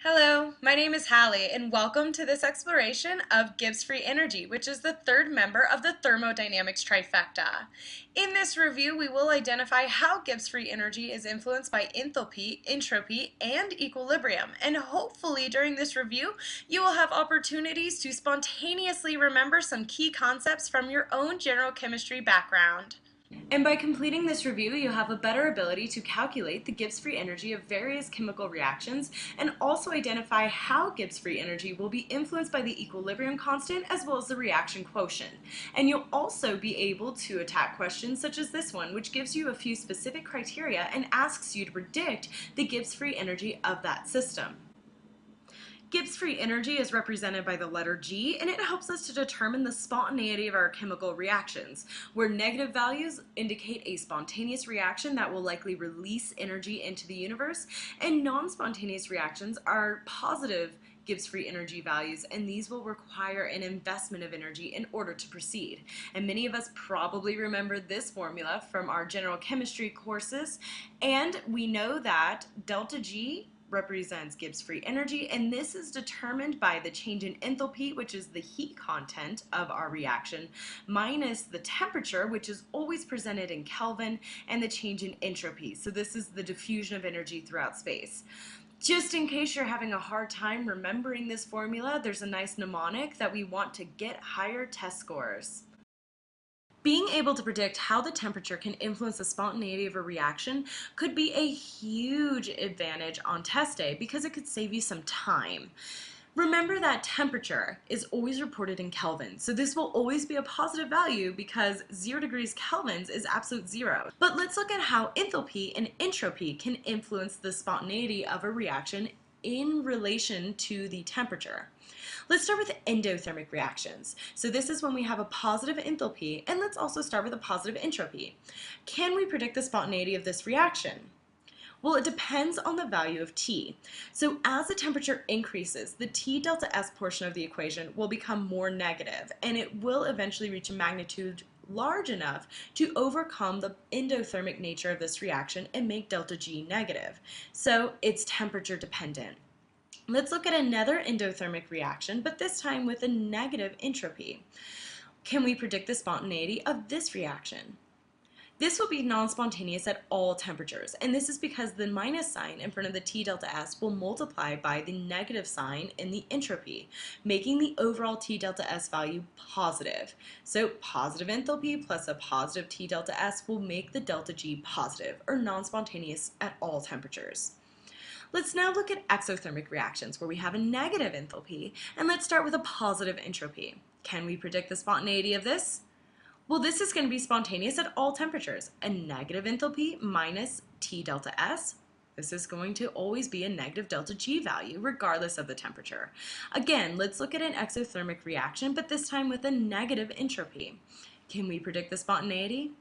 Hello, my name is Hallie, and welcome to this exploration of Gibbs Free Energy, which is the third member of the thermodynamics trifecta. In this review, we will identify how Gibbs Free Energy is influenced by enthalpy, entropy, and equilibrium. And hopefully during this review, you will have opportunities to spontaneously remember some key concepts from your own general chemistry background. And by completing this review, you'll have a better ability to calculate the Gibbs free energy of various chemical reactions and also identify how Gibbs free energy will be influenced by the equilibrium constant as well as the reaction quotient. And you'll also be able to attack questions such as this one, which gives you a few specific criteria and asks you to predict the Gibbs free energy of that system. Gibbs free energy is represented by the letter G, and it helps us to determine the spontaneity of our chemical reactions, where negative values indicate a spontaneous reaction that will likely release energy into the universe, and non-spontaneous reactions are positive Gibbs free energy values, and these will require an investment of energy in order to proceed. And many of us probably remember this formula from our general chemistry courses, and we know that delta G represents Gibbs free energy, and this is determined by the change in enthalpy, which is the heat content of our reaction, minus the temperature, which is always presented in Kelvin, and the change in entropy. So this is the diffusion of energy throughout space. Just in case you're having a hard time remembering this formula, there's a nice mnemonic that we want to get higher test scores. Being able to predict how the temperature can influence the spontaneity of a reaction could be a huge advantage on test day because it could save you some time. Remember that temperature is always reported in Kelvin, so this will always be a positive value because 0 degrees Kelvins is absolute zero. But let's look at how enthalpy and entropy can influence the spontaneity of a reaction in relation to the temperature. Let's start with endothermic reactions. So this is when we have a positive enthalpy, and let's also start with a positive entropy. Can we predict the spontaneity of this reaction? Well, it depends on the value of T. So as the temperature increases, the T delta S portion of the equation will become more negative, and it will eventually reach a magnitude large enough to overcome the endothermic nature of this reaction and make delta G negative. So it's temperature dependent. Let's look at another endothermic reaction, but this time with a negative entropy. Can we predict the spontaneity of this reaction? This will be non-spontaneous at all temperatures, and this is because the minus sign in front of the T delta S will multiply by the negative sign in the entropy, making the overall T delta S value positive. So positive enthalpy plus a positive T delta S will make the delta G positive, or non-spontaneous at all temperatures. Let's now look at exothermic reactions where we have a negative enthalpy, and let's start with a positive entropy. Can we predict the spontaneity of this? Well, this is going to be spontaneous at all temperatures. A negative enthalpy minus T delta S. This is going to always be a negative delta G value regardless of the temperature. Again, let's look at an exothermic reaction, but this time with a negative entropy. Can we predict the spontaneity?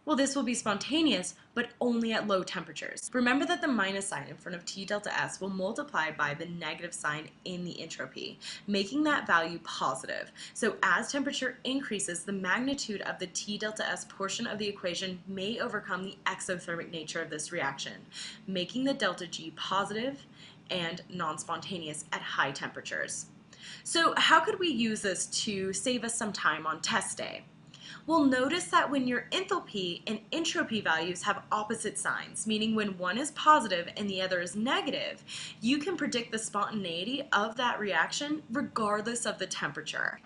Well, this will be spontaneous, but only at low temperatures. Remember that the minus sign in front of T delta S will multiply by the negative sign in the entropy, making that value positive. So as temperature increases, the magnitude of the T delta S portion of the equation may overcome the exothermic nature of this reaction, making the delta G positive and non-spontaneous at high temperatures. So how could we use this to save us some time on test day? Well, notice that when your enthalpy and entropy values have opposite signs, meaning when one is positive and the other is negative, you can predict the spontaneity of that reaction regardless of the temperature.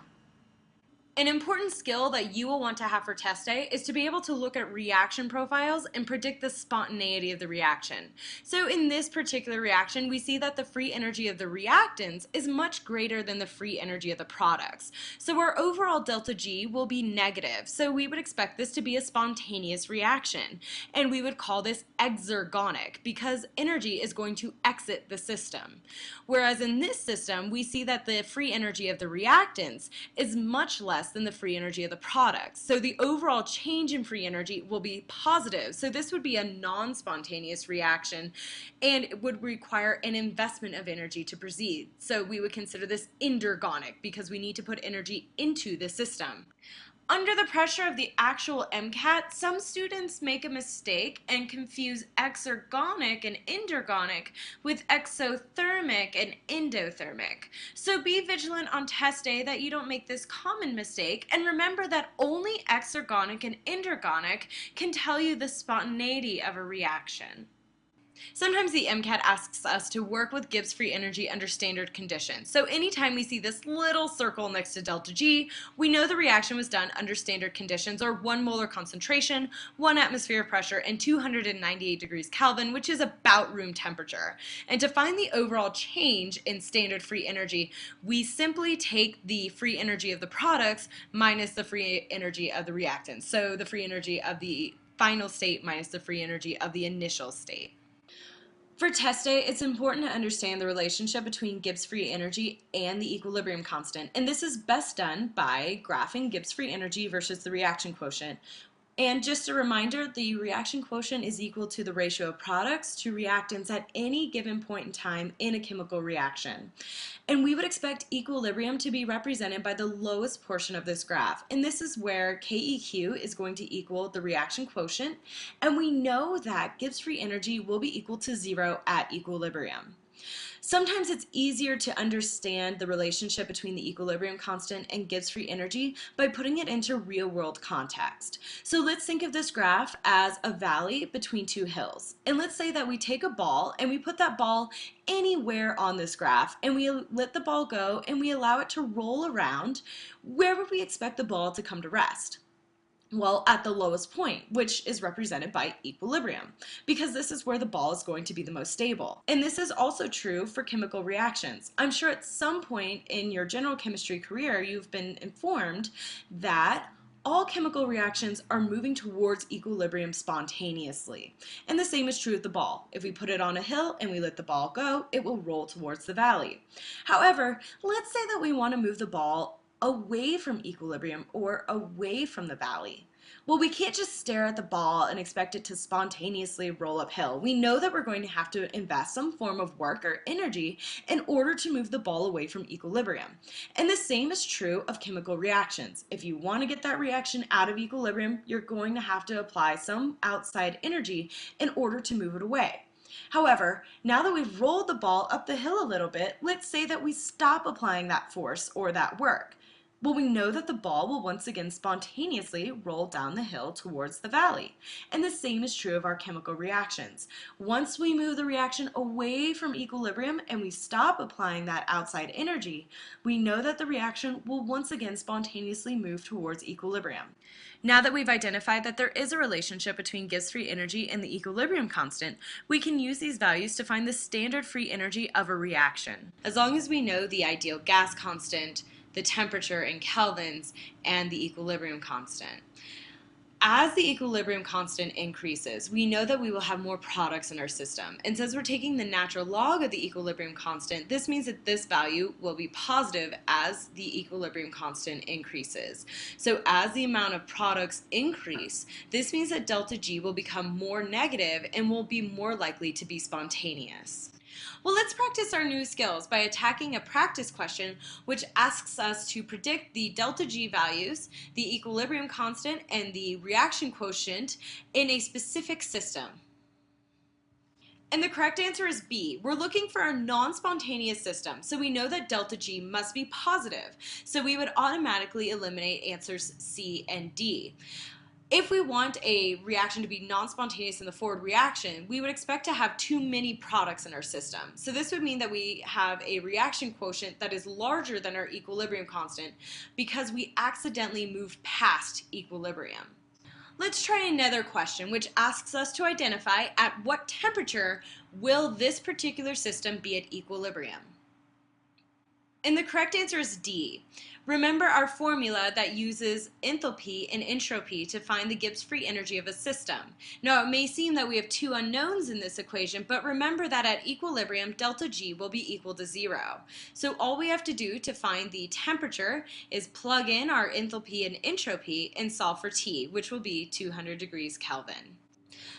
An important skill that you will want to have for test day is to be able to look at reaction profiles and predict the spontaneity of the reaction. So in this particular reaction, we see that the free energy of the reactants is much greater than the free energy of the products. So our overall delta G will be negative. So we would expect this to be a spontaneous reaction. And we would call this exergonic because energy is going to exit the system. Whereas in this system, we see that the free energy of the reactants is much less than the free energy of the products. So the overall change in free energy will be positive. So this would be a non-spontaneous reaction and it would require an investment of energy to proceed. So we would consider this endergonic because we need to put energy into the system. Under the pressure of the actual MCAT, some students make a mistake and confuse exergonic and endergonic with exothermic and endothermic. So be vigilant on test day that you don't make this common mistake, and remember that only exergonic and endergonic can tell you the spontaneity of a reaction. Sometimes the MCAT asks us to work with Gibbs free energy under standard conditions. So anytime we see this little circle next to delta G, we know the reaction was done under standard conditions, or 1 molar concentration, 1 atmosphere pressure, and 298 degrees Kelvin, which is about room temperature. And to find the overall change in standard free energy, we simply take the free energy of the products minus the free energy of the reactants. So the free energy of the final state minus the free energy of the initial state. For test day, it's important to understand the relationship between Gibbs free energy and the equilibrium constant, and this is best done by graphing Gibbs free energy versus the reaction quotient. And just a reminder, the reaction quotient is equal to the ratio of products to reactants at any given point in time in a chemical reaction. And we would expect equilibrium to be represented by the lowest portion of this graph. And this is where KEQ is going to equal the reaction quotient. And we know that Gibbs free energy will be equal to 0 at equilibrium. Sometimes it's easier to understand the relationship between the equilibrium constant and Gibbs free energy by putting it into real-world context. So let's think of this graph as a valley between 2 hills. And let's say that we take a ball and we put that ball anywhere on this graph, and we let the ball go and we allow it to roll around. Where would we expect the ball to come to rest? Well, at the lowest point, which is represented by equilibrium, because this is where the ball is going to be the most stable. And this is also true for chemical reactions. I'm sure at some point in your general chemistry career, you've been informed that all chemical reactions are moving towards equilibrium spontaneously. And the same is true of the ball. If we put it on a hill and we let the ball go, it will roll towards the valley. However, let's say that we want to move the ball away from equilibrium or away from the valley. Well, we can't just stare at the ball and expect it to spontaneously roll uphill. We know that we're going to have to invest some form of work or energy in order to move the ball away from equilibrium. And the same is true of chemical reactions. If you want to get that reaction out of equilibrium, you're going to have to apply some outside energy in order to move it away. However, now that we've rolled the ball up the hill a little bit, let's say that we stop applying that force or that work. Well, we know that the ball will once again spontaneously roll down the hill towards the valley. And the same is true of our chemical reactions. Once we move the reaction away from equilibrium and we stop applying that outside energy, we know that the reaction will once again spontaneously move towards equilibrium. Now that we've identified that there is a relationship between Gibbs free energy and the equilibrium constant, we can use these values to find the standard free energy of a reaction. As long as we know the ideal gas constant, the temperature in kelvins, and the equilibrium constant. As the equilibrium constant increases, we know that we will have more products in our system. And since we're taking the natural log of the equilibrium constant, this means that this value will be positive as the equilibrium constant increases. So as the amount of products increase, this means that delta G will become more negative and will be more likely to be spontaneous. Well, let's practice our new skills by attacking a practice question which asks us to predict the delta G values, the equilibrium constant, and the reaction quotient in a specific system. And the correct answer is B. We're looking for a non-spontaneous system, so we know that delta G must be positive. So we would automatically eliminate answers C and D. If we want a reaction to be non-spontaneous in the forward reaction, we would expect to have too many products in our system. So this would mean that we have a reaction quotient that is larger than our equilibrium constant because we accidentally moved past equilibrium. Let's try another question which asks us to identify at what temperature will this particular system be at equilibrium. And the correct answer is D. Remember our formula that uses enthalpy and entropy to find the Gibbs free energy of a system. Now it may seem that we have two unknowns in this equation, but remember that at equilibrium, delta G will be equal to 0. So all we have to do to find the temperature is plug in our enthalpy and entropy and solve for T, which will be 200 degrees Kelvin.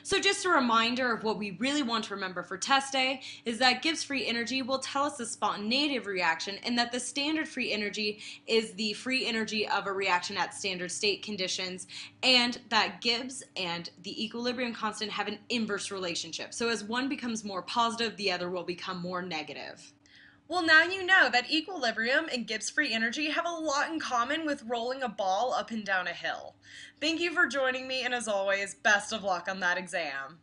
So just a reminder of what we really want to remember for test day is that Gibbs free energy will tell us the spontaneity of reaction, and that the standard free energy is the free energy of a reaction at standard state conditions, and that Gibbs and the equilibrium constant have an inverse relationship. So as one becomes more positive, the other will become more negative. Well, now you know that equilibrium and Gibbs free energy have a lot in common with rolling a ball up and down a hill. Thank you for joining me, and as always, best of luck on that exam.